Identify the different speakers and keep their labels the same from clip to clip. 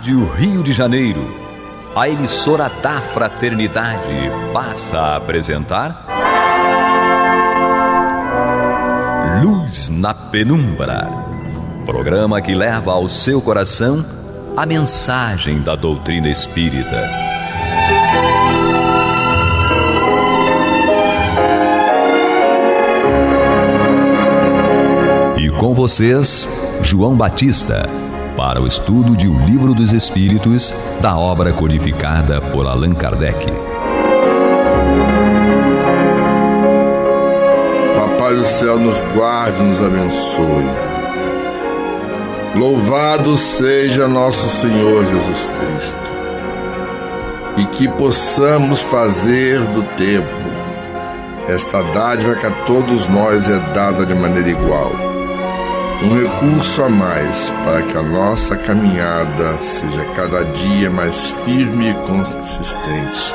Speaker 1: Rádio Rio de Janeiro, a emissora da Fraternidade, passa a apresentar Luz na Penumbra, programa que leva ao seu coração a mensagem da doutrina espírita. E com vocês, João Batista, para o estudo de O Livro dos Espíritos, da obra codificada por Allan Kardec.
Speaker 2: Papai do céu nos guarde e nos abençoe. Louvado seja nosso Senhor Jesus Cristo. E que possamos fazer do tempo esta dádiva que a todos nós é dada de maneira igual, um recurso a mais para que a nossa caminhada seja cada dia mais firme e consistente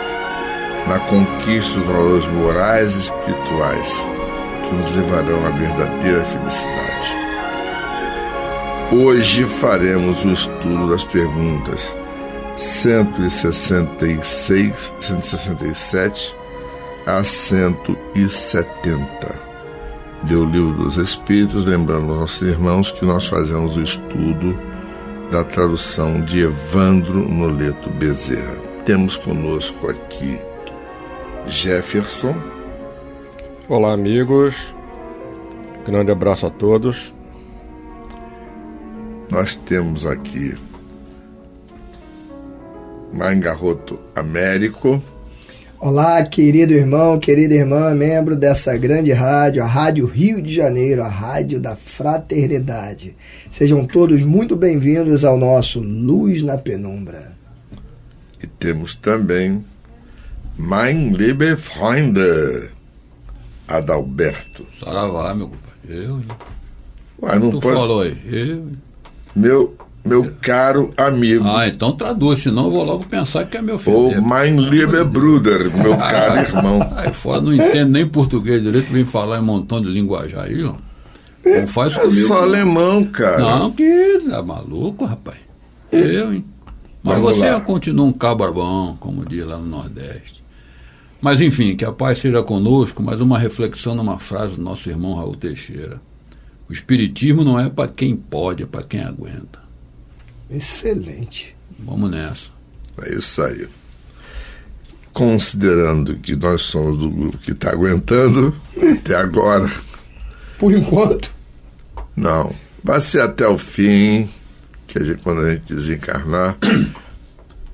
Speaker 2: na conquista dos valores morais e espirituais que nos levarão à verdadeira felicidade. Hoje faremos o estudo das perguntas 166, 167 a 170. Do Livro dos Espíritos, lembrando aos nossos irmãos que nós fazemos o estudo da tradução de Evandro Noleto Bezerra. Temos conosco aqui Jefferson.
Speaker 3: Olá, amigos. Grande abraço a todos.
Speaker 2: Nós temos aqui Mangarroto Américo.
Speaker 4: Olá, querido irmão, querida irmã, membro dessa grande rádio, a Rádio Rio de Janeiro, a Rádio da Fraternidade. Sejam todos muito bem-vindos ao nosso Luz na Penumbra.
Speaker 2: E temos também Mein liebe Freunde, Adalberto.
Speaker 5: Saravá, meu compadre. Eu.
Speaker 2: Uai, não
Speaker 5: tu
Speaker 2: pode...
Speaker 5: falou aí. Eu.
Speaker 2: Meu caro amigo.
Speaker 5: Ah, então traduz, senão eu vou logo pensar que é meu filho.
Speaker 2: Ou Mein lieber Bruder, meu caro irmão.
Speaker 5: Aí fora, não entendo nem português direito, vem falar em um montão de linguajar aí, ó. Não faz comigo.
Speaker 2: É só alemão, cara.
Speaker 5: Não, que é maluco, rapaz. Eu, hein? Mas
Speaker 2: Vamos
Speaker 5: você
Speaker 2: lá.
Speaker 5: continua um cabarbão, como diz lá no Nordeste. Mas enfim, que a paz seja conosco, mais uma reflexão numa frase do nosso irmão Raul Teixeira. O espiritismo não é para quem pode, é para quem aguenta.
Speaker 4: Excelente.
Speaker 5: Vamos nessa.
Speaker 2: É isso aí. Considerando que nós somos do grupo que está aguentando até agora.
Speaker 4: Por enquanto.
Speaker 2: Não. Vai ser até o fim, quando a gente desencarnar.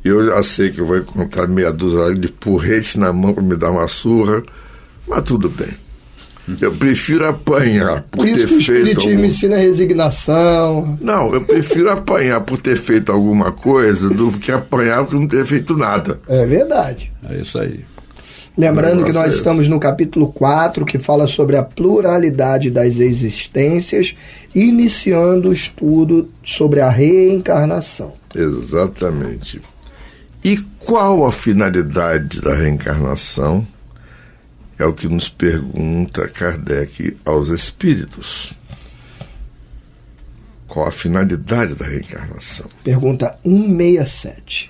Speaker 2: Eu já sei que eu vou encontrar meia dúzia de porrete na mão para me dar uma surra, mas tudo bem. Eu prefiro apanhar
Speaker 4: por isso que o espiritismo ensina resignação.
Speaker 2: Não, eu prefiro apanhar por ter feito alguma coisa do que apanhar por não ter feito nada.
Speaker 4: É verdade.
Speaker 5: É isso aí.
Speaker 4: Lembrando que nós estamos no capítulo 4, que fala sobre a pluralidade das existências, iniciando o estudo sobre a reencarnação.
Speaker 2: Exatamente. E qual a finalidade da reencarnação? É o que nos pergunta Kardec aos espíritos. Qual a finalidade da reencarnação?
Speaker 4: Pergunta 167.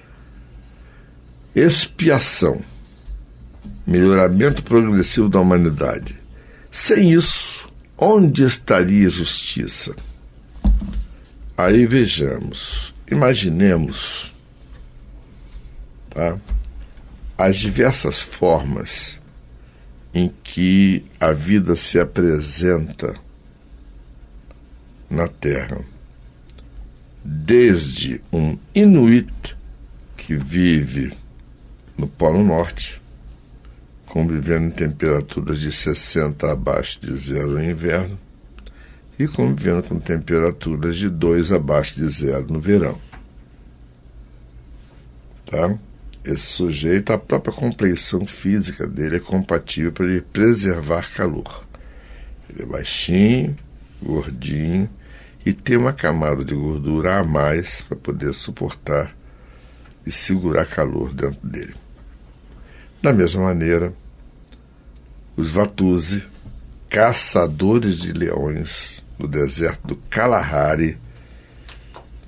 Speaker 2: Expiação. Melhoramento progressivo da humanidade. Sem isso, onde estaria a justiça? Aí vejamos, imaginemos, tá, as diversas formas em que a vida se apresenta na Terra. Desde um Inuit que vive no Polo Norte, convivendo em temperaturas de 60 abaixo de zero no inverno, e convivendo com temperaturas de 2 abaixo de zero no verão. Tá? Esse sujeito, a própria compleição física dele é compatível para ele preservar calor. Ele é baixinho, gordinho e tem uma camada de gordura a mais para poder suportar e segurar calor dentro dele. Da mesma maneira, os Watusi, caçadores de leões no deserto do Kalahari,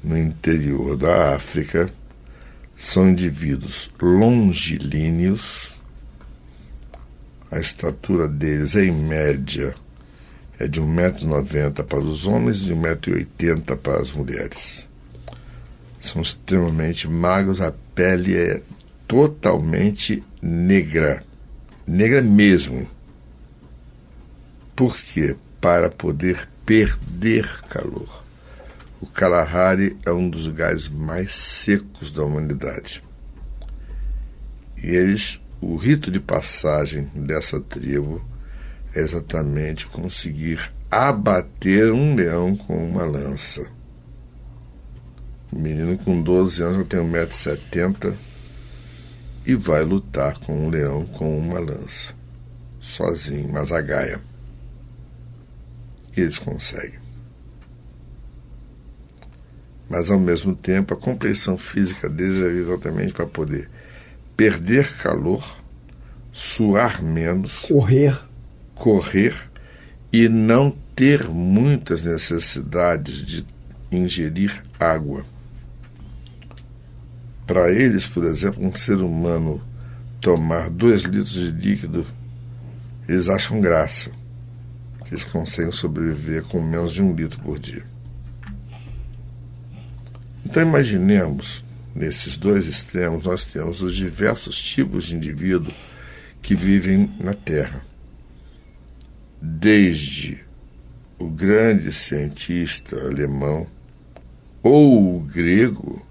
Speaker 2: no interior da África, são indivíduos longilíneos. A estatura deles, em média, é de 1,90 m para os homens e de 1,80 m para as mulheres. São extremamente magros, a pele é totalmente negra. Negra mesmo. Por quê? Para poder perder calor. O Kalahari é um dos lugares mais secos da humanidade. E o rito de passagem dessa tribo é exatamente conseguir abater um leão com uma lança. O menino com 12 anos já tem 1,70 m e vai lutar com um leão com uma lança. Sozinho, mas a gaia. E eles conseguem. Mas, ao mesmo tempo, a complexão física deles é exatamente para poder perder calor, suar menos, correr e não ter muitas necessidades de ingerir água. Para eles, por exemplo, um ser humano tomar 2 litros de líquido, eles acham graça. Eles conseguem sobreviver com menos de 1 litro por dia. Então imaginemos, nesses 2 extremos, nós temos os diversos tipos de indivíduo que vivem na Terra. Desde o grande cientista alemão ou o grego,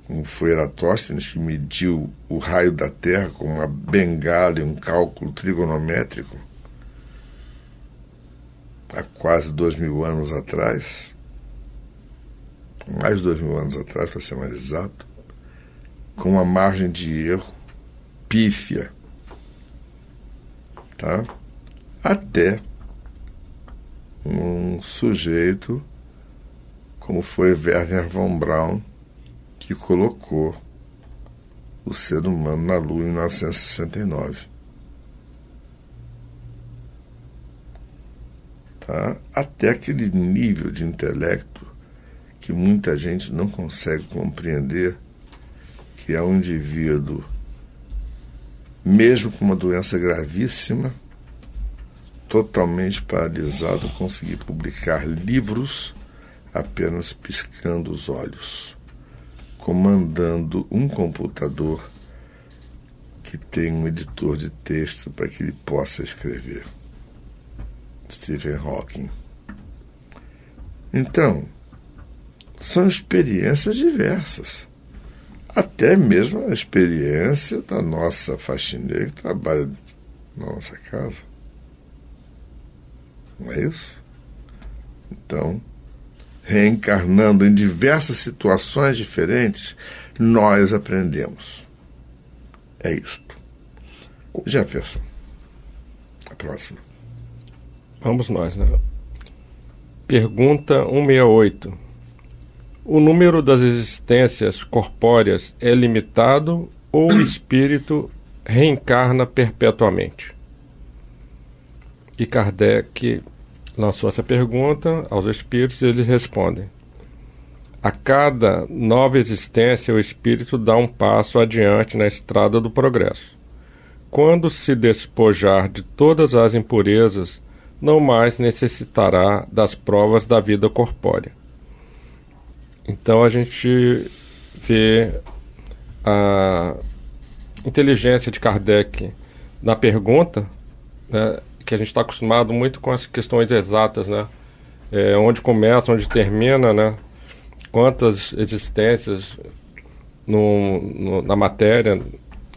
Speaker 2: como foi Eratóstenes, que mediu o raio da Terra com uma bengala e um cálculo trigonométrico, há quase 2.000 anos atrás, mais de 2.000 anos atrás, para ser mais exato, com uma margem de erro pífia, tá? Até um sujeito como foi Wernher von Braun, que colocou o ser humano na Lua em 1969. Tá? Até aquele nível de intelecto que muita gente não consegue compreender, que é um indivíduo, mesmo com uma doença gravíssima, totalmente paralisado, conseguir publicar livros apenas piscando os olhos, comandando um computador que tem um editor de texto para que ele possa escrever. Stephen Hawking. Então, são experiências diversas. Até mesmo a experiência da nossa faxineira que trabalha na nossa casa. Não é isso? Então, reencarnando em diversas situações diferentes, nós aprendemos. É isto. Jefferson, a próxima.
Speaker 3: Vamos nós, né? Pergunta 168. O número das existências corpóreas é limitado ou o espírito reencarna perpetuamente? E Kardec lançou essa pergunta aos espíritos e eles respondem: a cada nova existência o espírito dá um passo adiante na estrada do progresso. Quando se despojar de todas as impurezas, não mais necessitará das provas da vida corpórea. Então a gente vê a inteligência de Kardec na pergunta, né, que a gente está acostumado muito com as questões exatas, né? Onde começa, onde termina, né? Quantas existências na matéria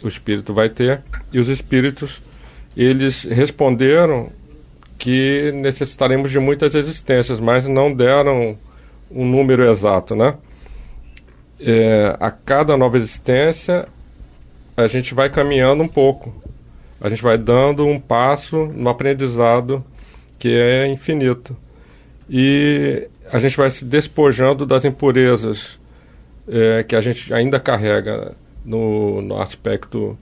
Speaker 3: o espírito vai ter. E os espíritos, eles responderam que necessitaremos de muitas existências, mas não deram um número exato, né? A cada nova existência a gente vai caminhando um pouco, a gente vai dando um passo no aprendizado que é infinito, e a gente vai se despojando das impurezas que a gente ainda carrega no aspecto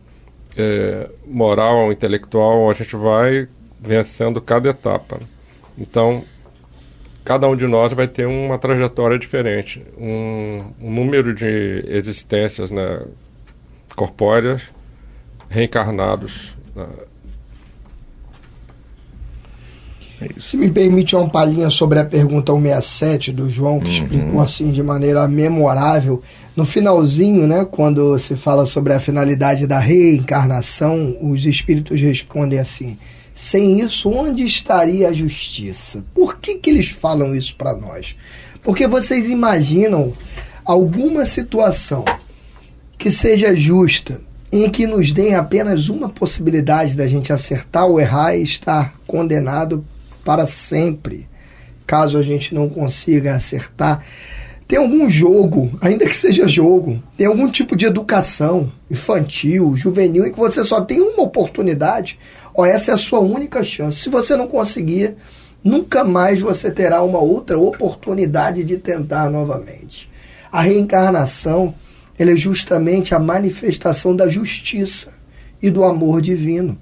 Speaker 3: moral, intelectual. A gente vai vencendo cada etapa. Então, cada um de nós vai ter uma trajetória diferente, um número de existências, né, corpóreas, reencarnados.
Speaker 4: Se me permite uma palhinha sobre a pergunta 167 do João, que explicou assim de maneira memorável, no finalzinho, né, quando se fala sobre a finalidade da reencarnação, os espíritos respondem assim: sem isso, onde estaria a justiça? Por que eles falam isso para nós? Porque vocês imaginam alguma situação que seja justa, em que nos deem apenas uma possibilidade da gente acertar ou errar e estar condenado para sempre, caso a gente não consiga acertar? Tem algum jogo, ainda que seja jogo, tem algum tipo de educação infantil, juvenil, em que você só tem uma oportunidade, ou essa é a sua única chance. Se você não conseguir, nunca mais você terá uma outra oportunidade de tentar novamente. A reencarnação, ela é justamente a manifestação da justiça e do amor divino,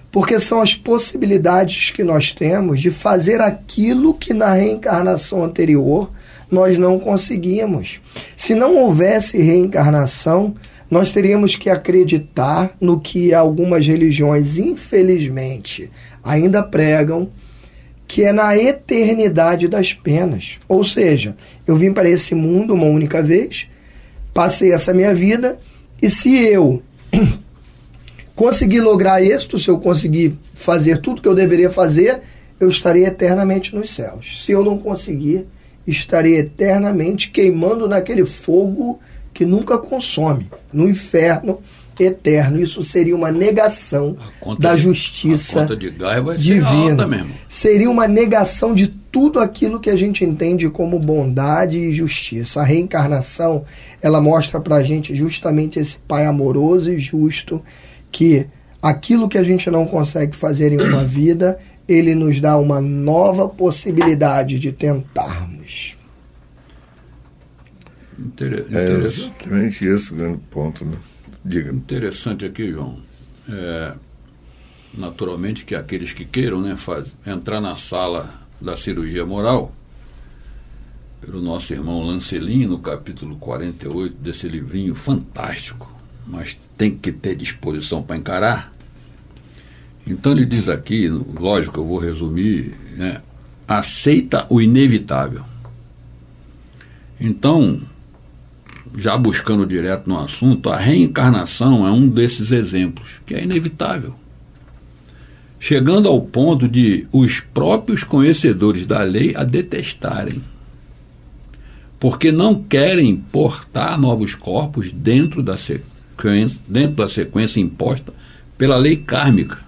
Speaker 4: porque são as possibilidades que nós temos de fazer aquilo que na reencarnação anterior nós não conseguimos. Se não houvesse reencarnação, nós teríamos que acreditar no que algumas religiões, infelizmente, ainda pregam, que é na eternidade das penas. Ou seja, eu vim para esse mundo uma única vez, passei essa minha vida, e se eu conseguir lograr êxito, se eu conseguir fazer tudo que eu deveria fazer, eu estarei eternamente nos céus. Se eu não conseguir, estarei eternamente queimando naquele fogo que nunca consome, no inferno eterno. Isso seria uma negação da justiça
Speaker 5: a conta de gás vai
Speaker 4: divina.
Speaker 5: Ser alta mesmo.
Speaker 4: Seria uma negação de tudo aquilo que a gente entende como bondade e justiça. A reencarnação, ela mostra pra gente justamente esse Pai amoroso e justo, que aquilo que a gente não consegue fazer em uma vida, ele nos dá uma nova possibilidade de tentarmos.
Speaker 2: É exatamente esse o grande ponto, né? Diga.
Speaker 5: Interessante aqui, João. Naturalmente que aqueles que queiram, né, entrar na sala da cirurgia moral, pelo nosso irmão Lancelin, no capítulo 48 desse livrinho fantástico, mas tem que ter disposição para encarar. Então ele diz aqui, lógico, eu vou resumir, né, aceita o inevitável. Então, já buscando direto no assunto, a reencarnação é um desses exemplos, que é inevitável. Chegando ao ponto de os próprios conhecedores da lei a detestarem, porque não querem portar novos corpos dentro da sequência imposta pela lei kármica.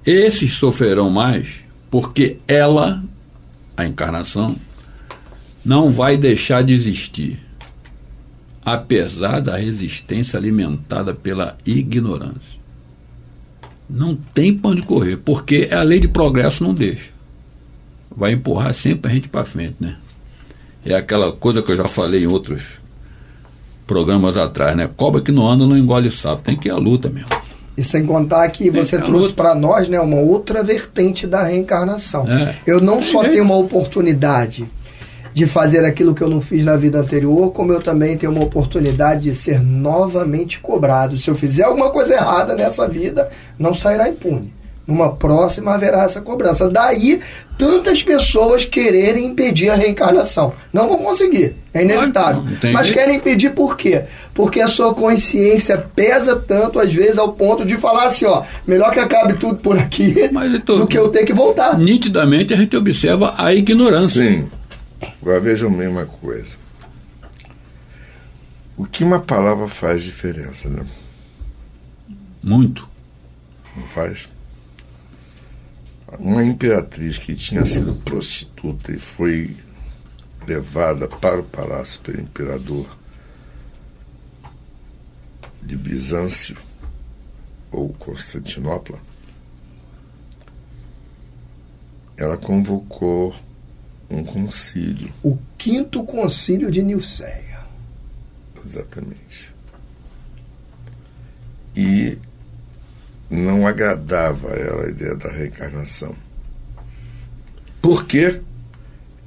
Speaker 5: Esses sofrerão mais porque ela, a encarnação, não vai deixar de existir, apesar da resistência alimentada pela ignorância. Não tem para onde correr, porque a lei de progresso não deixa. Vai empurrar sempre a gente para frente, né? É aquela coisa que eu já falei em outros programas atrás, né? Cobra que não anda não engole sapo, tem que ir à luta mesmo.
Speaker 4: E sem contar que você trouxe para nós, né, uma outra vertente da reencarnação. Eu não só tenho uma oportunidade de fazer aquilo que eu não fiz na vida anterior, como eu também tenho uma oportunidade de ser novamente cobrado. Se eu fizer alguma coisa errada nessa vida, não sairá impune. Numa próxima haverá essa cobrança. Daí, tantas pessoas quererem impedir a reencarnação. Não vão conseguir, é inevitável. Mas querem impedir por quê? Porque a sua consciência pesa tanto, às vezes, ao ponto de falar assim, ó, melhor que acabe tudo por aqui do que eu ter que voltar.
Speaker 5: Nitidamente a gente observa a ignorância.
Speaker 2: Sim. Agora vejam a mesma coisa. O que uma palavra faz diferença, né?
Speaker 5: Muito.
Speaker 2: Não faz? Uma imperatriz que tinha sido prostituta e foi levada para o palácio pelo imperador de Bizâncio ou Constantinopla, ela convocou um concílio.
Speaker 4: O 5º concílio de Nicéia.
Speaker 2: Exatamente. E não agradava a ela a ideia da reencarnação. Por quê?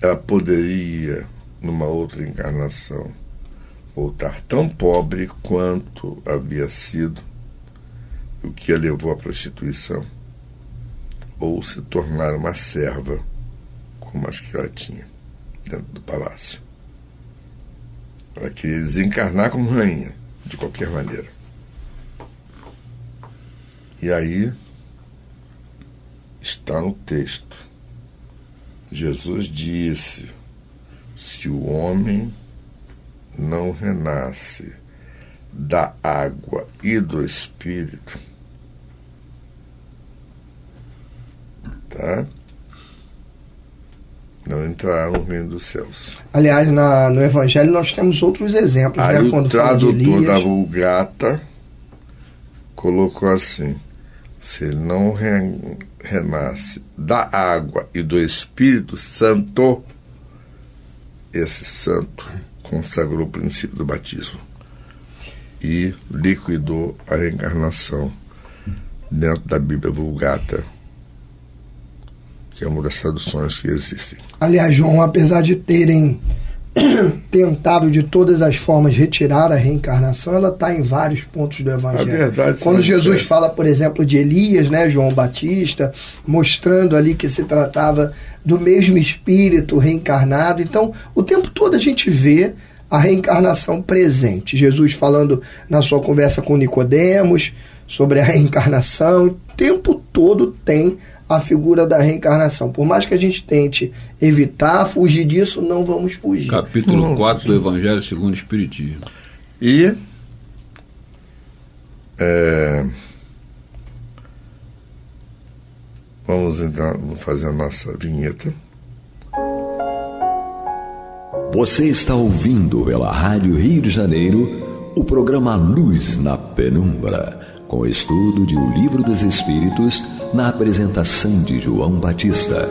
Speaker 2: ela poderia, numa outra encarnação, voltar tão pobre quanto havia sido, o que a levou à prostituição, ou se tornar uma serva, como as que ela tinha dentro do palácio. Ela queria desencarnar como rainha, de qualquer maneira. E aí está no texto. Jesus disse: se o homem não renasce da água e do Espírito, tá? Não entrará no reino dos céus.
Speaker 4: Aliás, no Evangelho nós temos outros exemplos.
Speaker 2: Aí,
Speaker 4: né?
Speaker 2: o
Speaker 4: Quando fala de
Speaker 2: tradutor
Speaker 4: Elias,
Speaker 2: da Vulgata colocou assim: se ele não renasce da água e do Espírito Santo, esse santo consagrou o princípio do batismo e liquidou a reencarnação dentro da Bíblia Vulgata, que é uma das traduções que existem.
Speaker 4: aliás, João, apesar de terem tentado de todas as formas retirar a reencarnação, ela está em vários pontos do Evangelho.
Speaker 2: A verdade,
Speaker 4: quando Jesus fala, por exemplo, de Elias, né, João Batista, mostrando ali que se tratava do mesmo espírito reencarnado. Então, o tempo todo a gente vê a reencarnação presente. Jesus falando na sua conversa com Nicodemos sobre a reencarnação, o tempo todo tem a figura da reencarnação. Por mais que a gente tente evitar, fugir disso, não vamos fugir.
Speaker 5: Capítulo 4 do Evangelho segundo o Espiritismo.
Speaker 2: E vamos então fazer a nossa vinheta.
Speaker 1: Você está ouvindo pela Rádio Rio de Janeiro o programa Luz na Penumbra, com o estudo de O Livro dos Espíritos, na apresentação de João Batista.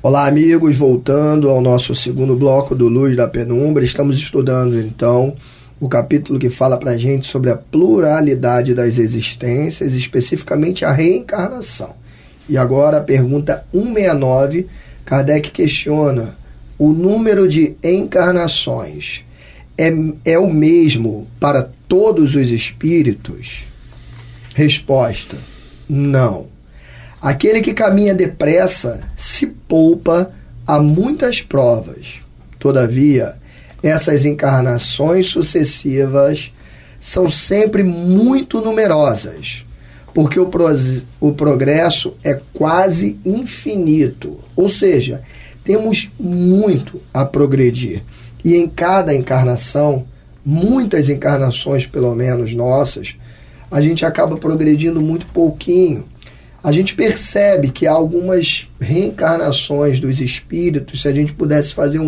Speaker 4: Olá, amigos, voltando ao nosso segundo bloco do Luz da Penumbra, estamos estudando então o capítulo que fala para a gente sobre a pluralidade das existências, especificamente a reencarnação. E agora a pergunta 169, Kardec questiona: o número de encarnações é o mesmo para todos os espíritos? Resposta: não. Aquele que caminha depressa se poupa a muitas provas. Todavia, essas encarnações sucessivas são sempre muito numerosas, porque o progresso é quase infinito. Ou seja, temos muito a progredir. E em cada encarnação, muitas encarnações pelo menos nossas, a gente acaba progredindo muito pouquinho. A gente percebe que há algumas reencarnações dos espíritos. Se a gente pudesse fazer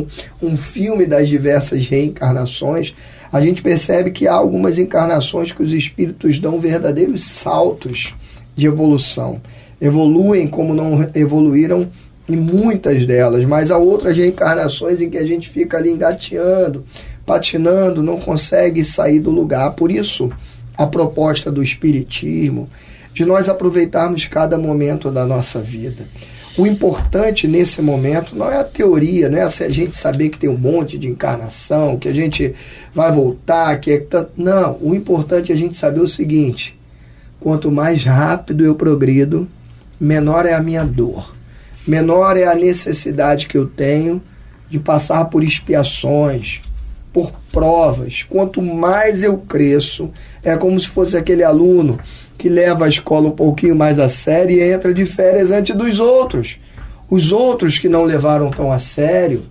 Speaker 4: um filme das diversas reencarnações, a gente percebe que há algumas encarnações que os espíritos dão verdadeiros saltos de evolução. Evoluem como não evoluíram em muitas delas, mas há outras reencarnações em que a gente fica ali engateando, patinando, não consegue sair do lugar. Por isso, a proposta do Espiritismo, de nós aproveitarmos cada momento da nossa vida. O importante nesse momento não é a teoria, não é a gente saber que tem um monte de encarnação, que a gente vai voltar, que é tanto. Não, o importante é a gente saber o seguinte: quanto mais rápido eu progredo, menor é a minha dor, menor é a necessidade que eu tenho de passar por expiações, por provas. Quanto mais eu cresço, é como se fosse aquele aluno que leva a escola um pouquinho mais a sério e entra de férias antes dos outros. Os outros que não levaram tão a sério,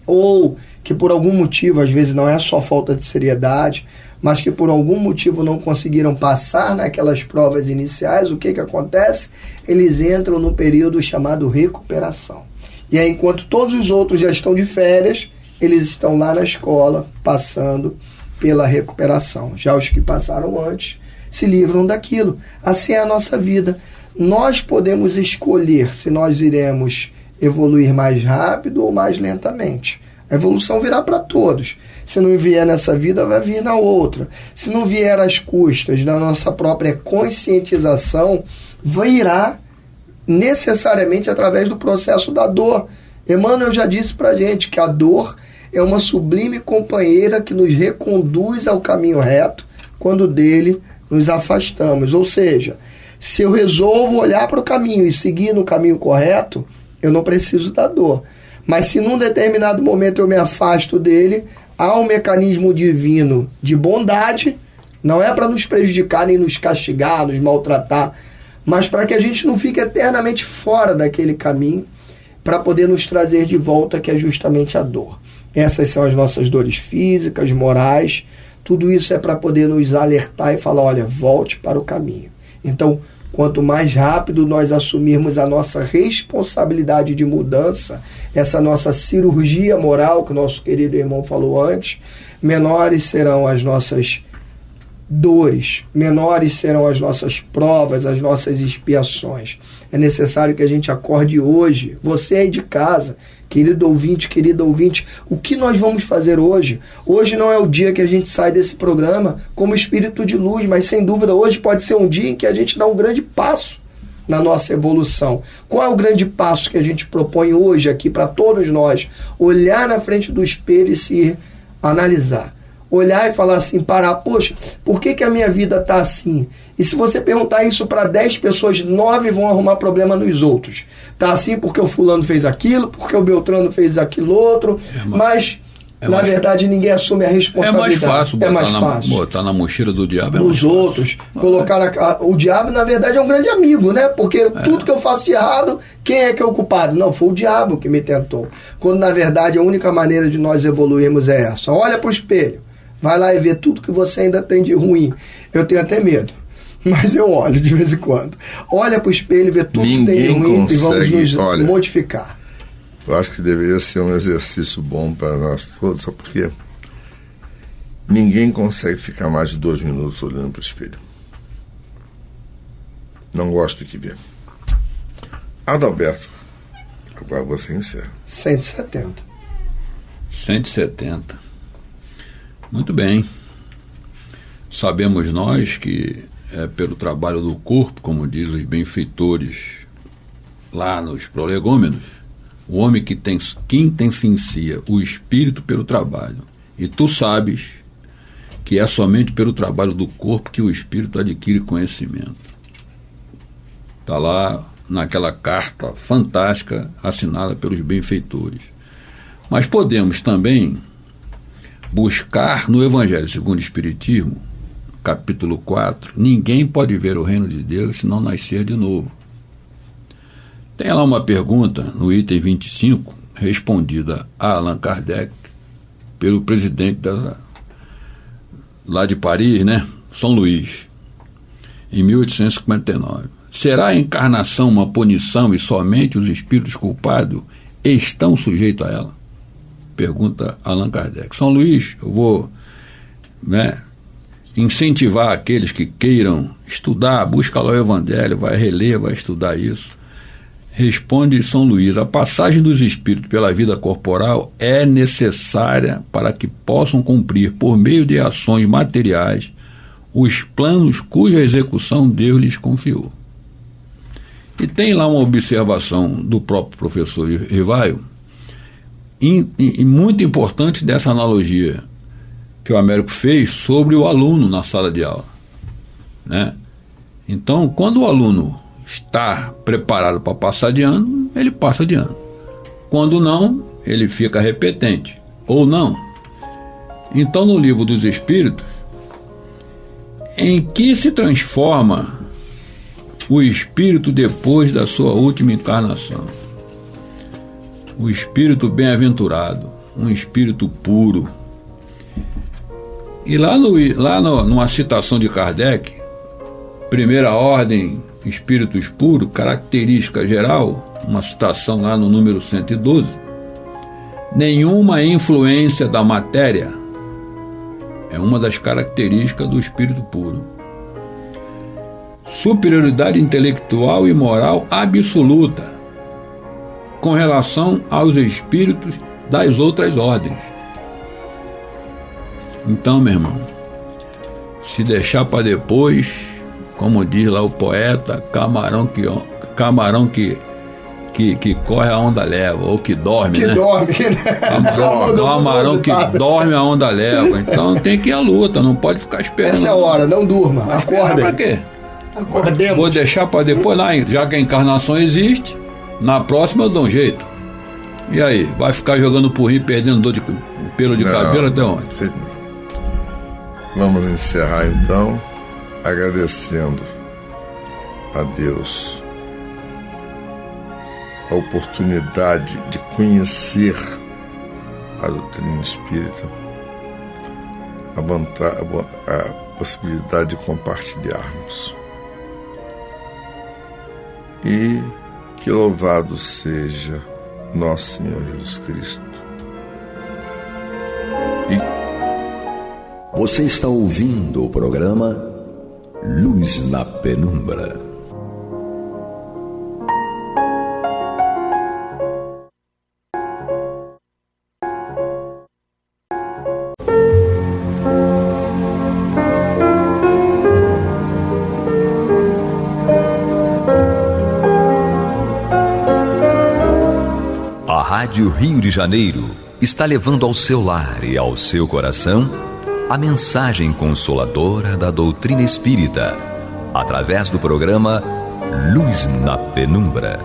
Speaker 4: ou que por algum motivo, às vezes não é só falta de seriedade, mas que por algum motivo não conseguiram passar naquelas provas iniciais, o que acontece? Eles entram no período chamado recuperação. E aí, enquanto todos os outros já estão de férias, eles estão lá na escola, passando pela recuperação. Já os que passaram antes se livram daquilo. Assim é a nossa vida. Nós podemos escolher se nós iremos evoluir mais rápido ou mais lentamente. A evolução virá para todos. Se não vier nessa vida, vai vir na outra. Se não vier às custas da nossa própria conscientização, virá necessariamente através do processo da dor. Emmanuel já disse para a gente que a dor é uma sublime companheira que nos reconduz ao caminho reto quando dele nos afastamos. Ou seja, se eu resolvo olhar para o caminho e seguir no caminho correto, eu não preciso da dor. Mas se num determinado momento eu me afasto dele, há um mecanismo divino de bondade, não é para nos prejudicar, nem nos castigar, nos maltratar, mas para que a gente não fique eternamente fora daquele caminho, para poder nos trazer de volta, que é justamente a dor. Essas são as nossas dores físicas, morais, tudo isso é para poder nos alertar e falar, olha, volte para o caminho. Então, quanto mais rápido nós assumirmos a nossa responsabilidade de mudança, essa nossa cirurgia moral, que o nosso querido irmão falou antes, menores serão as nossas dores, menores serão as nossas provas, as nossas expiações. É necessário que a gente acorde hoje, você aí de casa, querido ouvinte, o que nós vamos fazer hoje? Hoje não é o dia que a gente sai desse programa como espírito de luz, mas sem dúvida hoje pode ser um dia em que a gente dá um grande passo na nossa evolução. Qual é o grande passo que a gente propõe hoje aqui para todos nós? Olhar na frente do espelho e se analisar. Olhar e falar assim, parar, poxa, por que a minha vida está assim? E se você perguntar isso para 10 pessoas, 9 vão arrumar problema nos outros. Está assim porque o fulano fez aquilo, porque o Beltrano fez aquilo outro, mas na verdade ninguém assume a responsabilidade.
Speaker 5: É mais fácil botar na mochila do diabo.
Speaker 4: Dos outros. Colocar o diabo, na verdade, é um grande amigo, né? Porque tudo que eu faço de errado, quem é que é o culpado? Não, foi o diabo que me tentou. Quando na verdade a única maneira de nós evoluirmos é essa. Olha para o espelho. Vai lá e vê tudo que você ainda tem de ruim. Eu tenho até medo, mas eu olho de vez em quando. Olha para o espelho e vê tudo que tem de ruim e vamos nos modificar.
Speaker 2: Eu acho que deveria ser um exercício bom para nós todos, sabe por quê? Ninguém consegue ficar mais de 2 minutos olhando para o espelho. Não gosto do que vê. Adalberto, agora você encerra.
Speaker 4: 170.
Speaker 5: 170. Muito bem. Sabemos nós que é pelo trabalho do corpo, como diz os benfeitores lá nos prolegômenos, o homem que intensifica o espírito pelo trabalho. E tu sabes que é somente pelo trabalho do corpo que o espírito adquire conhecimento. Está lá naquela carta fantástica assinada pelos benfeitores. Mas podemos também buscar no Evangelho segundo o Espiritismo, capítulo 4, ninguém pode ver o reino de Deus se não nascer de novo. Tem lá uma pergunta no item 25, respondida a Allan Kardec pelo presidente lá de Paris, né, São Luís, em 1859. Será a encarnação uma punição e somente os espíritos culpados estão sujeitos a ela? Pergunta Allan Kardec. São Luís, eu vou incentivar aqueles que queiram estudar, busca lá o Evangelho, vai reler, vai estudar isso. Responde São Luís, a passagem dos espíritos pela vida corporal é necessária para que possam cumprir, por meio de ações materiais, os planos cuja execução Deus lhes confiou. E tem lá uma observação do próprio professor Rivaio, e muito importante dessa analogia que o Américo fez sobre o aluno na sala de aula, né? Então, quando o aluno está preparado para passar de ano, ele passa de ano. Quando não, ele fica repetente, ou não. Então, no Livro dos Espíritos, em que se transforma o espírito depois da sua última encarnação? O espírito bem-aventurado, um espírito puro. E lá numa citação de Kardec, primeira ordem, espíritos puros, característica geral, uma citação lá no número 112, nenhuma influência da matéria é uma das características do espírito puro. Superioridade intelectual e moral absoluta com relação aos espíritos das outras ordens. Então, meu irmão, se deixar para depois, como diz lá o poeta, camarão camarão que corre a onda leva, ou que dorme, né?
Speaker 4: Dorme, né?
Speaker 5: Camarão que dorme a onda leva. Então tem que ir à luta, não pode ficar esperando.
Speaker 4: Essa é a hora, não durma, acorda.
Speaker 5: Pra quê?
Speaker 4: Acordemos.
Speaker 5: Vou deixar para depois, lá, já que a encarnação existe, na próxima eu dou um jeito. E aí, vai ficar jogando porrinho, perdendo dor de pelo de cabelo até onde?
Speaker 2: Vamos encerrar então, agradecendo a Deus a oportunidade de conhecer a doutrina espírita, a possibilidade de compartilharmos. E que louvado seja nosso Senhor Jesus Cristo.
Speaker 1: Você está ouvindo o programa Luz na Penumbra. A Rádio Rio de Janeiro está levando ao seu lar e ao seu coração a mensagem consoladora da doutrina espírita, através do programa Luz na Penumbra.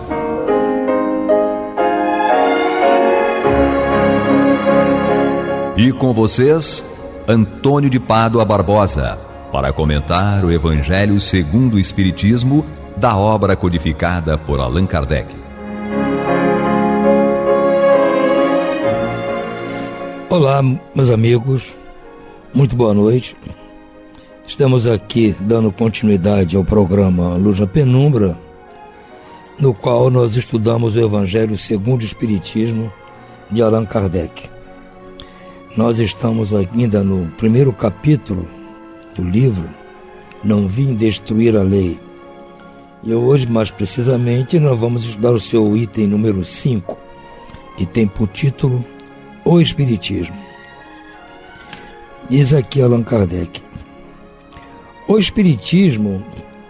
Speaker 1: E com vocês, Antônio de Pádua Barbosa, para comentar o Evangelho segundo o Espiritismo da obra codificada por Allan Kardec.
Speaker 6: Olá, meus amigos, muito boa noite. Estamos aqui dando continuidade ao programa Luz na Penumbra, no qual nós estudamos o Evangelho segundo o Espiritismo de Allan Kardec. Nós estamos ainda no primeiro capítulo do livro Não Vim Destruir a Lei. E hoje, mais precisamente, nós vamos estudar o seu item número 5, que tem por título O Espiritismo. Diz aqui Allan Kardec: o Espiritismo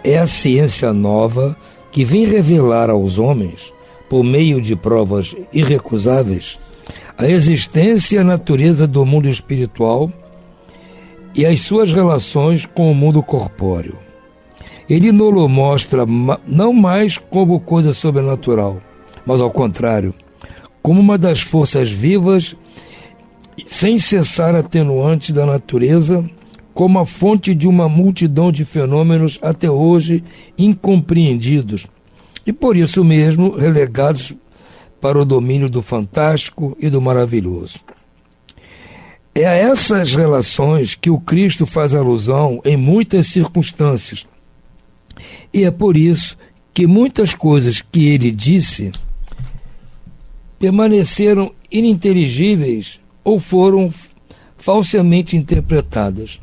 Speaker 6: é a ciência nova que vem revelar aos homens, por meio de provas irrecusáveis, a existência e a natureza do mundo espiritual e as suas relações com o mundo corpóreo. Ele nos mostra não mais como coisa sobrenatural, mas ao contrário, como uma das forças vivas, sem cessar atenuante da natureza, como a fonte de uma multidão de fenômenos até hoje incompreendidos e por isso mesmo relegados para o domínio do fantástico e do maravilhoso. É a essas relações que o Cristo faz alusão em muitas circunstâncias, e é por isso que muitas coisas que ele disse permaneceram ininteligíveis ou foram falsamente interpretadas.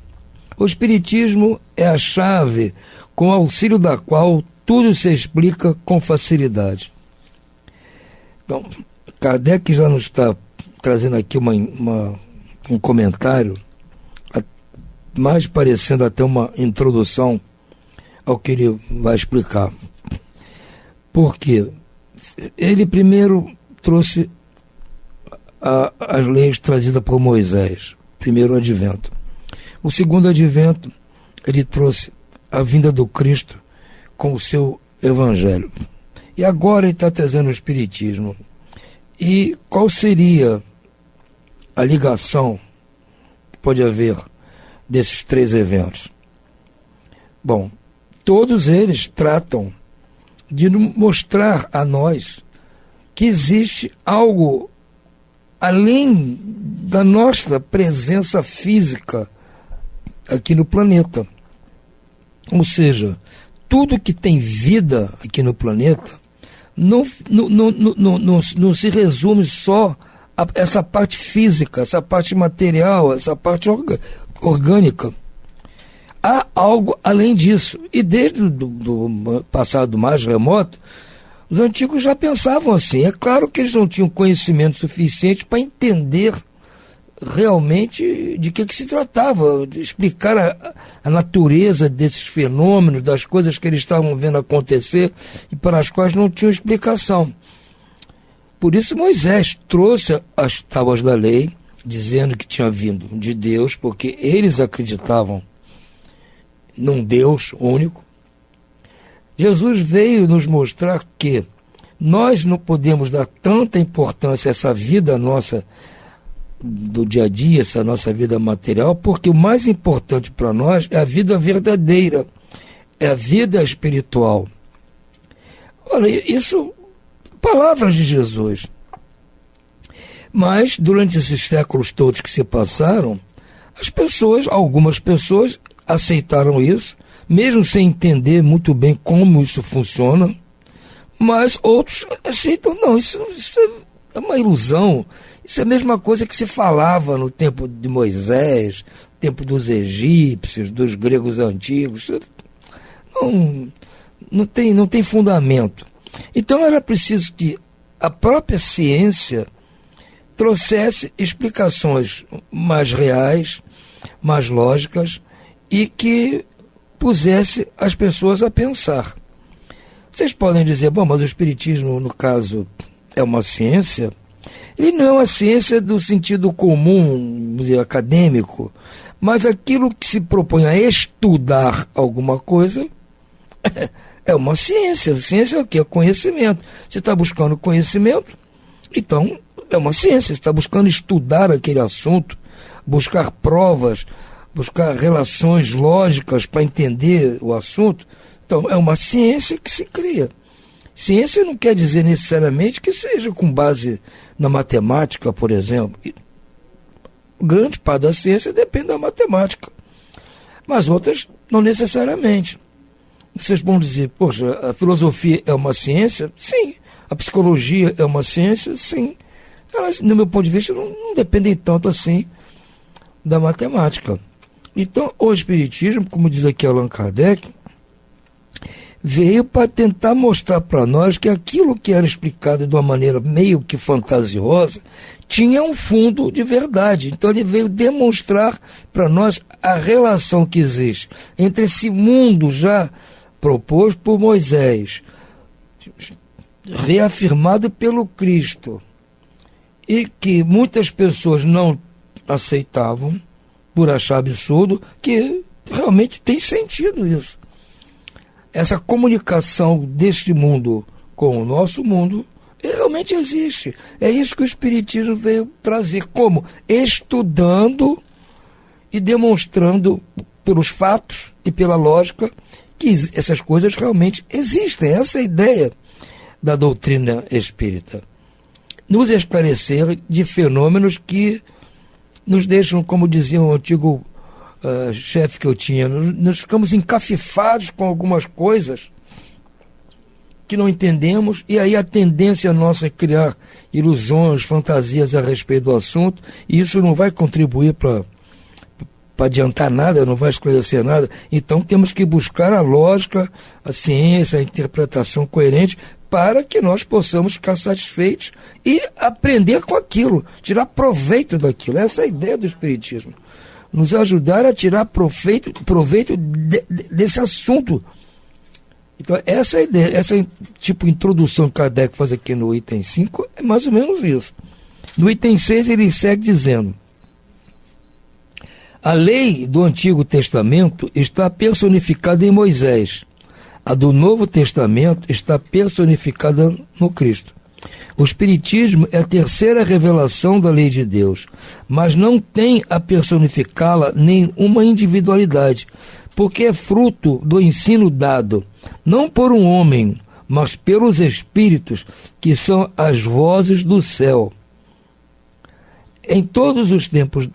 Speaker 6: O Espiritismo é a chave com auxílio da qual tudo se explica com facilidade. Então, Kardec já nos está trazendo aqui um comentário, mais parecendo até uma introdução ao que ele vai explicar. Porque ele primeiro trouxe as leis trazidas por Moisés, primeiro advento. O segundo advento, ele trouxe a vinda do Cristo com o seu evangelho. E agora ele está trazendo o Espiritismo. E qual seria a ligação que pode haver desses três eventos? Bom, todos eles tratam de mostrar a nós que existe algo além da nossa presença física aqui no planeta. Ou seja, tudo que tem vida aqui no planeta não se resume só a essa parte física, essa parte material, essa parte orgânica. Há algo além disso. E desde o passado mais remoto, os antigos já pensavam assim. É claro que eles não tinham conhecimento suficiente para entender realmente de que se tratava, de explicar a natureza desses fenômenos, das coisas que eles estavam vendo acontecer e para as quais não tinham explicação. Por isso Moisés trouxe as tábuas da lei, dizendo que tinha vindo de Deus, porque eles acreditavam num Deus único. Jesus veio nos mostrar que nós não podemos dar tanta importância a essa vida nossa do dia a dia, essa nossa vida material, porque o mais importante para nós é a vida verdadeira, é a vida espiritual. Olha, isso, palavras de Jesus. Mas, durante esses séculos todos que se passaram, algumas pessoas aceitaram isso, mesmo sem entender muito bem como isso funciona, mas outros aceitam, não, isso é uma ilusão, isso é a mesma coisa que se falava no tempo de Moisés, no tempo dos egípcios, dos gregos antigos, não tem fundamento. Então era preciso que a própria ciência trouxesse explicações mais reais, mais lógicas, e que pusesse as pessoas a pensar. Vocês podem dizer, bom, mas o espiritismo, no caso, é uma ciência? Ele não é uma ciência do sentido comum, vamos dizer, acadêmico, mas aquilo que se propõe a estudar alguma coisa é uma ciência. Ciência é o quê? É conhecimento. Você está buscando conhecimento, então é uma ciência. Você está buscando estudar aquele assunto, buscar provas, buscar relações lógicas para entender o assunto. Então, é uma ciência que se cria. Ciência não quer dizer necessariamente que seja com base na matemática, por exemplo. Grande parte da ciência depende da matemática, mas outras não necessariamente. Vocês vão dizer, poxa, a filosofia é uma ciência? Sim. A psicologia é uma ciência? Sim. Elas, no meu ponto de vista, não dependem tanto assim da matemática. Então, o espiritismo, como diz aqui Allan Kardec, veio para tentar mostrar para nós que aquilo que era explicado de uma maneira meio que fantasiosa tinha um fundo de verdade. Então ele veio demonstrar para nós a relação que existe entre esse mundo já proposto por Moisés, reafirmado pelo Cristo, e que muitas pessoas não aceitavam por achar absurdo, que realmente tem sentido isso. Essa comunicação deste mundo com o nosso mundo realmente existe. É isso que o Espiritismo veio trazer, como estudando e demonstrando pelos fatos e pela lógica que essas coisas realmente existem. Essa é a ideia da doutrina espírita. Nos esclarecer de fenômenos que nos deixam, como dizia um antigo chefe que eu tinha, nós ficamos encafifados com algumas coisas que não entendemos, e aí a tendência nossa é criar ilusões, fantasias a respeito do assunto, e isso não vai contribuir para adiantar nada, não vai esclarecer nada. Então temos que buscar a lógica, a ciência, a interpretação coerente, para que nós possamos ficar satisfeitos e aprender com aquilo, tirar proveito daquilo. Essa é a ideia do Espiritismo. Nos ajudar a tirar proveito desse assunto. Então, essa é a ideia, essa tipo de introdução que Kardec faz aqui no item 5 é mais ou menos isso. No item 6 ele segue dizendo: a lei do Antigo Testamento está personificada em Moisés. A do Novo Testamento está personificada no Cristo. O Espiritismo é a terceira revelação da lei de Deus, mas não tem a personificá-la nenhuma individualidade, porque é fruto do ensino dado, não por um homem, mas pelos Espíritos, que são as vozes do céu. Em todos os tempos,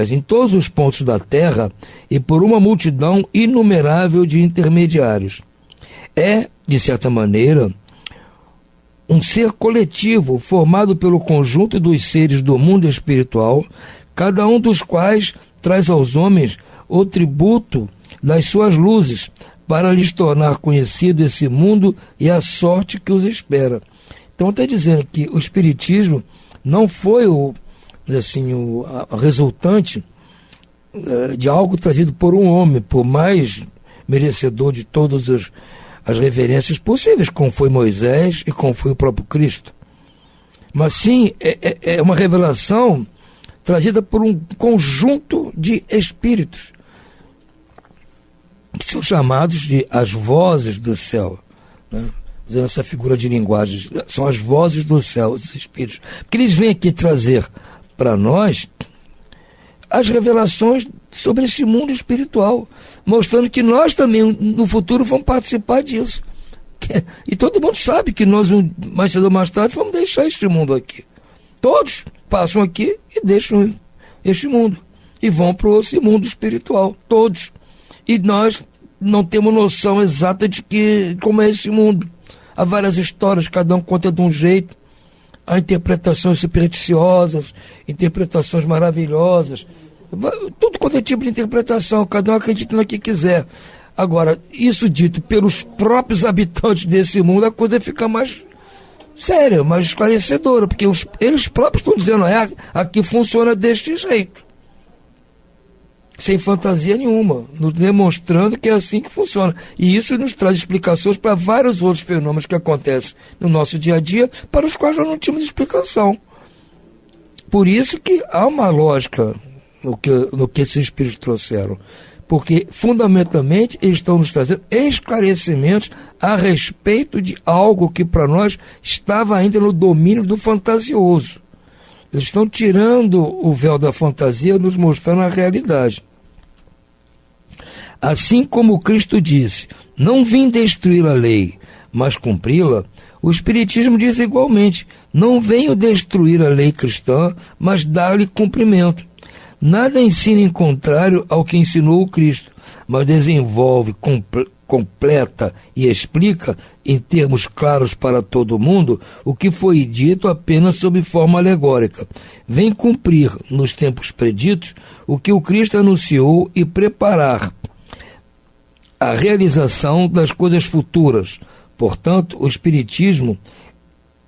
Speaker 6: em todos os pontos da terra, e por uma multidão inumerável de intermediários. É, de certa maneira, um ser coletivo formado pelo conjunto dos seres do mundo espiritual, cada um dos quais traz aos homens o tributo das suas luzes, para lhes tornar conhecido esse mundo e a sorte que os espera. Então está dizendo que o Espiritismo não foi assim, a resultante de algo trazido por um homem, por mais merecedor de todas as reverências possíveis, como foi Moisés e como foi o próprio Cristo. Mas sim, é uma revelação trazida por um conjunto de espíritos, que são chamados de as vozes do céu, né? Usando essa figura de linguagem, são as vozes do céu, os espíritos, porque eles vêm aqui trazer para nós as revelações sobre esse mundo espiritual, mostrando que nós também no futuro vamos participar disso. E todo mundo sabe que nós, mais cedo ou mais tarde, vamos deixar este mundo aqui. Todos passam aqui e deixam este mundo e vão para esse mundo espiritual, todos. E nós não temos noção exata de como é esse mundo. Há várias histórias, cada um conta de um jeito. Há interpretações supersticiosas, interpretações maravilhosas, tudo quanto é tipo de interpretação, cada um acredita no que quiser. Agora, isso dito pelos próprios habitantes desse mundo, a coisa fica mais séria, mais esclarecedora, porque eles próprios estão dizendo, aqui funciona deste jeito, sem fantasia nenhuma, nos demonstrando que é assim que funciona. E isso nos traz explicações para vários outros fenômenos que acontecem no nosso dia a dia, para os quais nós não tínhamos explicação. Por isso que há uma lógica no que esses espíritos trouxeram, porque fundamentalmente eles estão nos trazendo esclarecimentos a respeito de algo que para nós estava ainda no domínio do fantasioso. Eles estão tirando o véu da fantasia, nos mostrando a realidade. Assim como Cristo disse, não vim destruir a lei, mas cumpri-la, o Espiritismo diz igualmente, não venho destruir a lei cristã, mas dar-lhe cumprimento. Nada ensina em contrário ao que ensinou o Cristo, mas desenvolve, completa e explica, em termos claros para todo mundo, o que foi dito apenas sob forma alegórica. Vem cumprir, nos tempos preditos, o que o Cristo anunciou e preparar a realização das coisas futuras. Portanto, o Espiritismo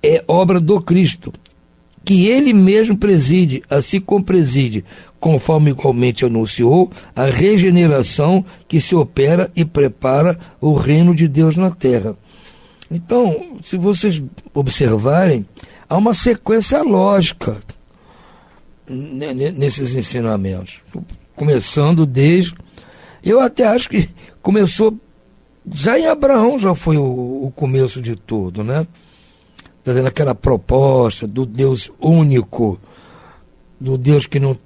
Speaker 6: é obra do Cristo, que ele mesmo preside, assim como preside, conforme igualmente anunciou, a regeneração que se opera e prepara o reino de Deus na terra. Então, se vocês observarem, há uma sequência lógica nesses ensinamentos, começando desde... Eu até acho que começou já em Abraão, já foi o começo de tudo, né? Trazendo aquela proposta do Deus único, do Deus que não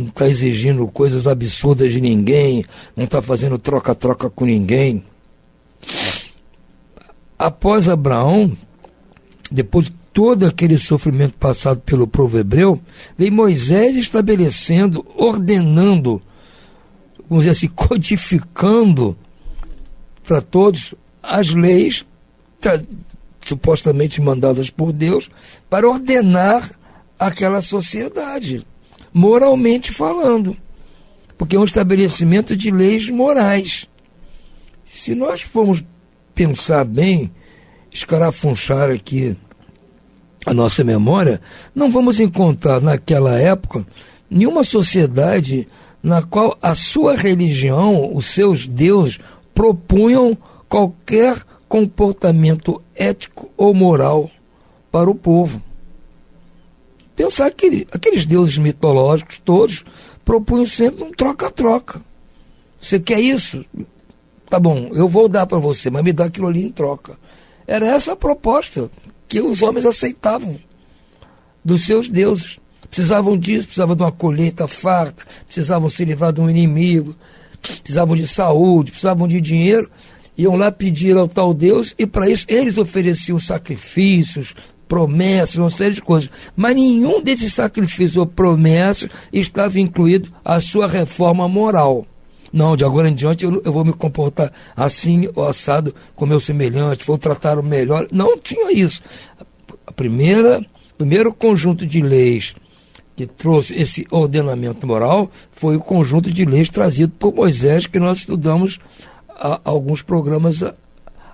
Speaker 6: está exigindo coisas absurdas de ninguém, não está fazendo troca-troca com ninguém. Após Abraão, depois de todo aquele sofrimento passado pelo povo hebreu, vem Moisés estabelecendo, ordenando, vamos dizer assim, codificando para todos as leis supostamente mandadas por Deus para ordenar aquela sociedade, moralmente falando, porque é um estabelecimento de leis morais. Se nós formos pensar bem, escarafunchar aqui a nossa memória, não vamos encontrar naquela época nenhuma sociedade na qual a sua religião, os seus deuses, propunham qualquer comportamento ético ou moral para o povo. Pensar que aqueles deuses mitológicos todos propunham sempre um troca-troca. Você quer isso? Tá bom, eu vou dar para você, mas me dá aquilo ali em troca. Era essa a proposta que os homens aceitavam dos seus deuses. Precisavam disso, precisavam de uma colheita farta, precisavam se livrar de um inimigo, precisavam de saúde, precisavam de dinheiro, iam lá pedir ao tal Deus, e para isso eles ofereciam sacrifícios, promessas, uma série de coisas. Mas nenhum desses sacrifícios ou promessas estava incluído a sua reforma moral. Não, de agora em diante eu vou me comportar assim ou assado com meu semelhante, vou tratar o melhor. Não tinha isso. Primeiro conjunto de leis que trouxe esse ordenamento moral foi o conjunto de leis trazido por Moisés, que nós estudamos há alguns programas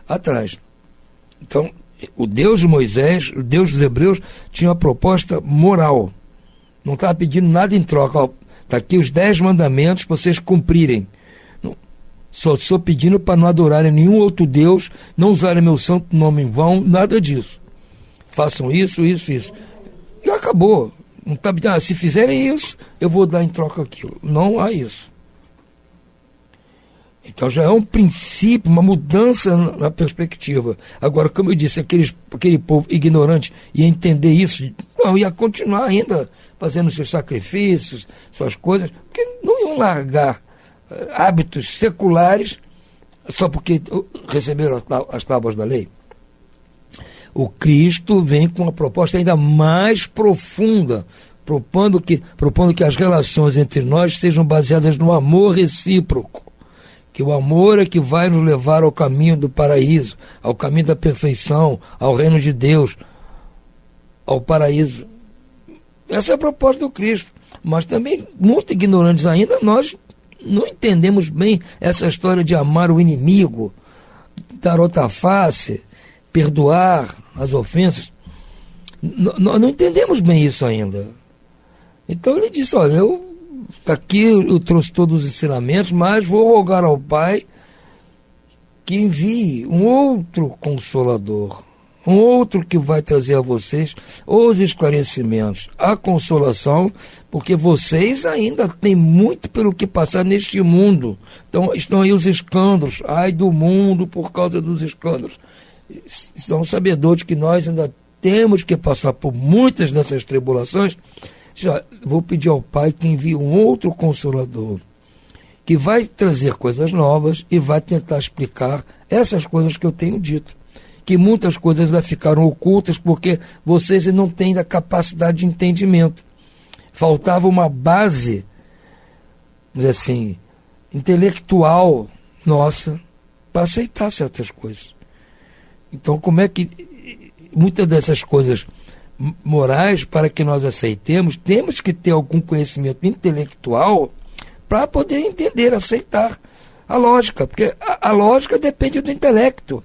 Speaker 6: atrás. Então, o Deus de Moisés, o Deus dos hebreus, tinha uma proposta moral, Não estava pedindo nada em troca. Está aqui os 10 mandamentos para vocês cumprirem. Só estou pedindo para não adorarem nenhum outro Deus, não usarem meu santo nome em vão, nada disso. Façam isso. E acabou. Não está pedindo, se fizerem isso, eu vou dar em troca aquilo. Não há isso. Então já é um princípio, uma mudança na perspectiva. Agora, como eu disse, aquele povo ignorante ia entender isso, não, ia continuar ainda fazendo seus sacrifícios, suas coisas, porque não iam largar hábitos seculares só porque receberam as tábuas da lei. O Cristo vem com uma proposta ainda mais profunda, propondo que as relações entre nós sejam baseadas no amor recíproco. Que o amor é que vai nos levar ao caminho do paraíso, ao caminho da perfeição, ao reino de Deus, ao paraíso. Essa é a proposta do Cristo. Mas também, muito ignorantes ainda, nós não entendemos bem essa história de amar o inimigo, dar outra face, perdoar as ofensas. Nós não entendemos bem isso ainda. Então ele disse, olha, aqui eu trouxe todos os ensinamentos, mas vou rogar ao Pai que envie um outro Consolador, um outro que vai trazer a vocês os esclarecimentos, a consolação, porque vocês ainda têm muito pelo que passar neste mundo. Então estão aí os escândalos, ai do mundo por causa dos escândalos. Estão sabedores que nós ainda temos que passar por muitas dessas tribulações. Já vou pedir ao Pai que envie um outro Consolador, que vai trazer coisas novas e vai tentar explicar essas coisas que eu tenho dito. Que muitas coisas já ficaram ocultas porque vocês não têm a capacidade de entendimento. Faltava uma base, vamos dizer assim, intelectual nossa para aceitar certas coisas. Então, como é que muitas dessas coisas morais, para que nós aceitemos, temos que ter algum conhecimento intelectual para poder entender, aceitar a lógica, porque a lógica depende do intelecto.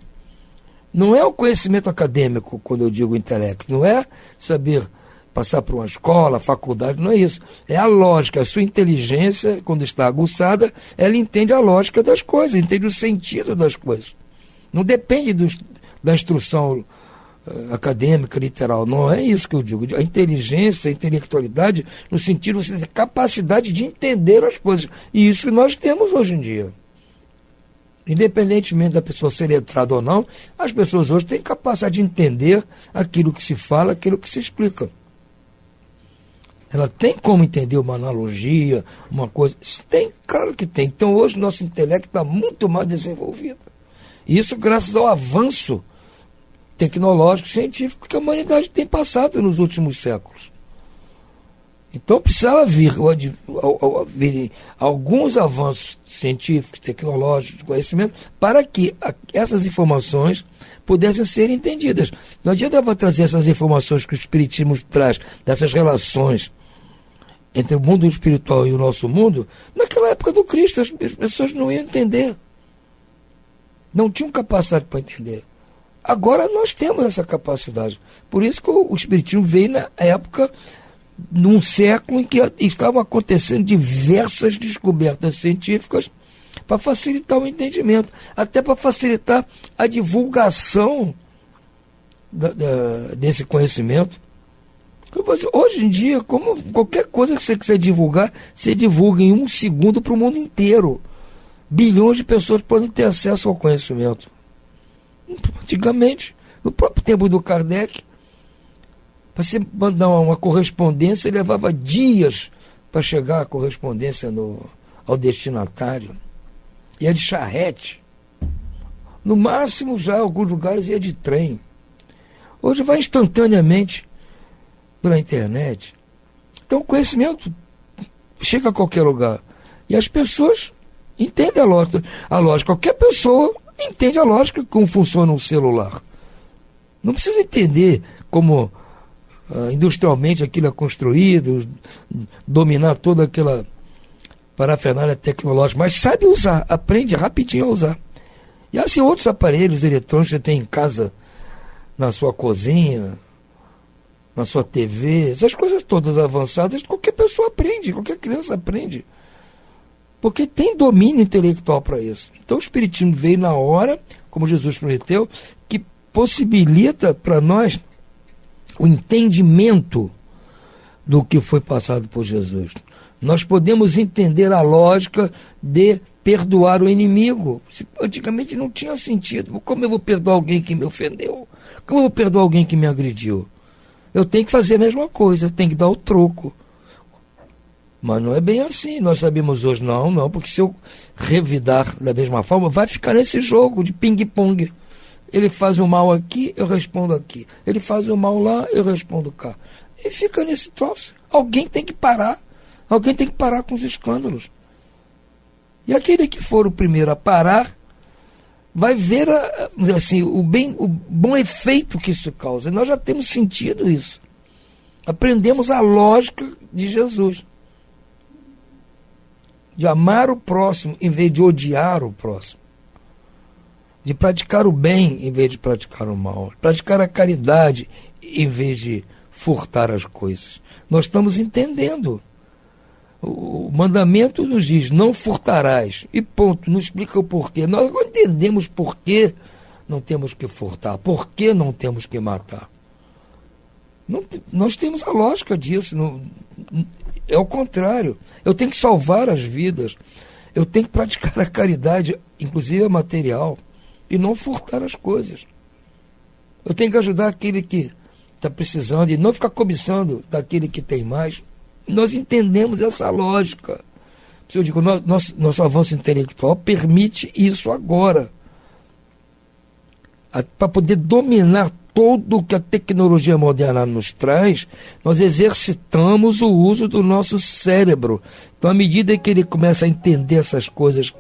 Speaker 6: Não é o conhecimento acadêmico, quando eu digo intelecto, não é saber passar por uma escola, faculdade, não é isso. É a lógica, a sua inteligência, quando está aguçada, ela entende a lógica das coisas, entende o sentido das coisas. Não depende da instrução acadêmica, literal, não é isso que eu digo. A inteligência, a intelectualidade, no sentido de capacidade de entender as coisas. E isso nós temos hoje em dia. Independentemente da pessoa ser letrada ou não, as pessoas hoje têm capacidade de entender aquilo que se fala, aquilo que se explica. Ela tem como entender uma analogia, uma coisa. Tem, claro que tem. Então hoje nosso intelecto está muito mais desenvolvido. Isso graças ao avanço tecnológico, científico que a humanidade tem passado nos últimos séculos. Então precisava vir alguns avanços científicos, tecnológicos, de conhecimento, para que essas informações pudessem ser entendidas. Não adianta trazer essas informações que o Espiritismo traz, dessas relações entre o mundo espiritual e o nosso mundo, naquela época do Cristo, as pessoas não iam entender. Não tinham capacidade para entender. Agora nós temos essa capacidade. Por isso que o Espiritismo veio na época, num século em que estavam acontecendo diversas descobertas científicas para facilitar o entendimento, até para facilitar a divulgação desse conhecimento. Hoje em dia, como qualquer coisa que você quiser divulgar, você divulga em 1 segundo para o mundo inteiro. Bilhões de pessoas podem ter acesso ao conhecimento. Antigamente, no próprio tempo do Kardec, para você mandar uma correspondência, levava dias para chegar a correspondência ao destinatário. Ia de charrete. No máximo, já em alguns lugares, ia de trem. Hoje vai instantaneamente pela internet. Então o conhecimento chega a qualquer lugar. E as pessoas entendem a lógica. Qualquer pessoa entende a lógica como funciona um celular. Não precisa entender como industrialmente aquilo é construído, dominar toda aquela parafernália tecnológica, mas sabe usar, aprende rapidinho a usar. E assim outros aparelhos eletrônicos que você tem em casa, na sua cozinha, na sua TV, essas coisas todas avançadas, qualquer pessoa aprende, qualquer criança aprende. Porque tem domínio intelectual para isso. Então o Espiritismo veio na hora, como Jesus prometeu, que possibilita para nós o entendimento do que foi passado por Jesus. Nós podemos entender a lógica de perdoar o inimigo. Antigamente não tinha sentido. Como eu vou perdoar alguém que me ofendeu? Como eu vou perdoar alguém que me agrediu? Eu tenho que fazer a mesma coisa, eu tenho que dar o troco. Mas não é bem assim. Nós sabemos hoje, não, porque se eu revidar da mesma forma, vai ficar nesse jogo de ping-pong. Ele faz o mal aqui, eu respondo aqui. Ele faz o mal lá, eu respondo cá. E fica nesse troço. Alguém tem que parar. Alguém tem que parar com os escândalos. E aquele que for o primeiro a parar, vai ver assim, o bom efeito que isso causa. E nós já temos sentido isso. Aprendemos a lógica de Jesus. De amar o próximo em vez de odiar o próximo. De praticar o bem em vez de praticar o mal. De praticar a caridade em vez de furtar as coisas. Nós estamos entendendo. O mandamento nos diz, não furtarás. E ponto, não explica o porquê. Nós entendemos por que não temos que furtar, por que não temos que matar. Nós temos a lógica disso. É o contrário. Eu tenho que salvar as vidas. Eu tenho que praticar a caridade, inclusive a material, e não furtar as coisas. Eu tenho que ajudar aquele que está precisando e não ficar cobiçando daquele que tem mais. Nós entendemos essa lógica. Eu digo, nosso avanço intelectual permite isso agora. Para poder dominar tudo o que a tecnologia moderna nos traz, nós exercitamos o uso do nosso cérebro. Então, à medida que ele começa a entender essas coisas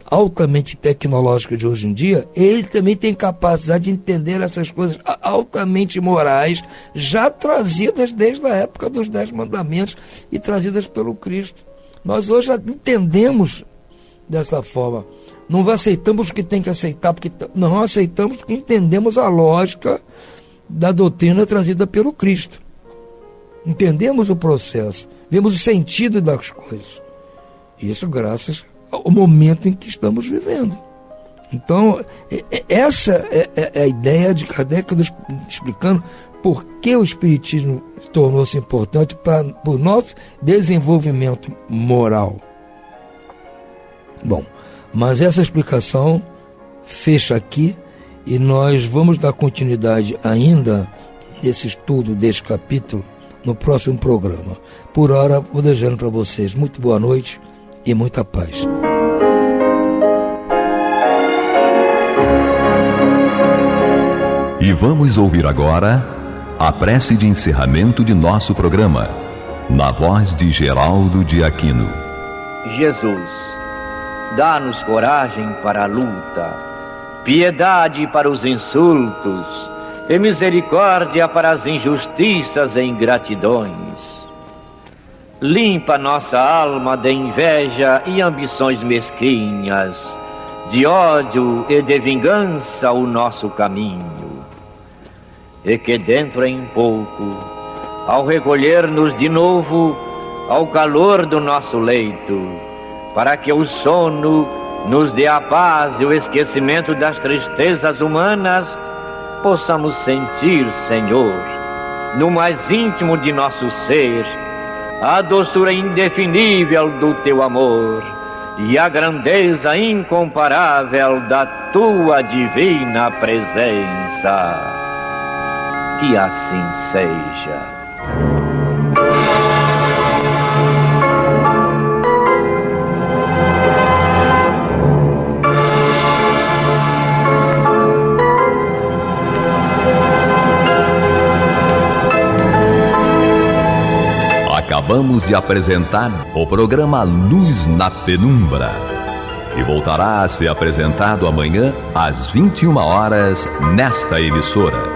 Speaker 6: altamente tecnológicas de hoje em dia, ele também tem capacidade de entender essas coisas altamente morais, já trazidas desde a época dos 10 mandamentos e trazidas pelo Cristo. Nós hoje já entendemos dessa forma. Não aceitamos o que tem que aceitar, porque não aceitamos porque entendemos a lógica da doutrina trazida pelo Cristo. Entendemos o processo, vemos o sentido das coisas. Isso graças ao momento em que estamos vivendo. Então, essa é a ideia de Kardec explicando por que o Espiritismo tornou-se importante para o nosso desenvolvimento moral. Bom, mas essa explicação fecha aqui e nós vamos dar continuidade ainda nesse estudo deste capítulo no próximo programa. Por hora, vou desejando para vocês muito boa noite e muita paz.
Speaker 1: E vamos ouvir agora a prece de encerramento de nosso programa, na voz de Geraldo de Aquino.
Speaker 7: Jesus, dá-nos coragem para a luta, piedade para os insultos e misericórdia para as injustiças e ingratidões. Limpa nossa alma de inveja e ambições mesquinhas, de ódio e de vingança o nosso caminho. E que dentro em pouco, ao recolher-nos de novo ao calor do nosso leito, para que o sono nos dê a paz e o esquecimento das tristezas humanas, possamos sentir, Senhor, no mais íntimo de nosso ser, a doçura indefinível do Teu amor e a grandeza incomparável da Tua divina presença. Que assim seja.
Speaker 1: Acabamos de apresentar o programa Luz na Penumbra, que voltará a ser apresentado amanhã às 21 horas nesta emissora.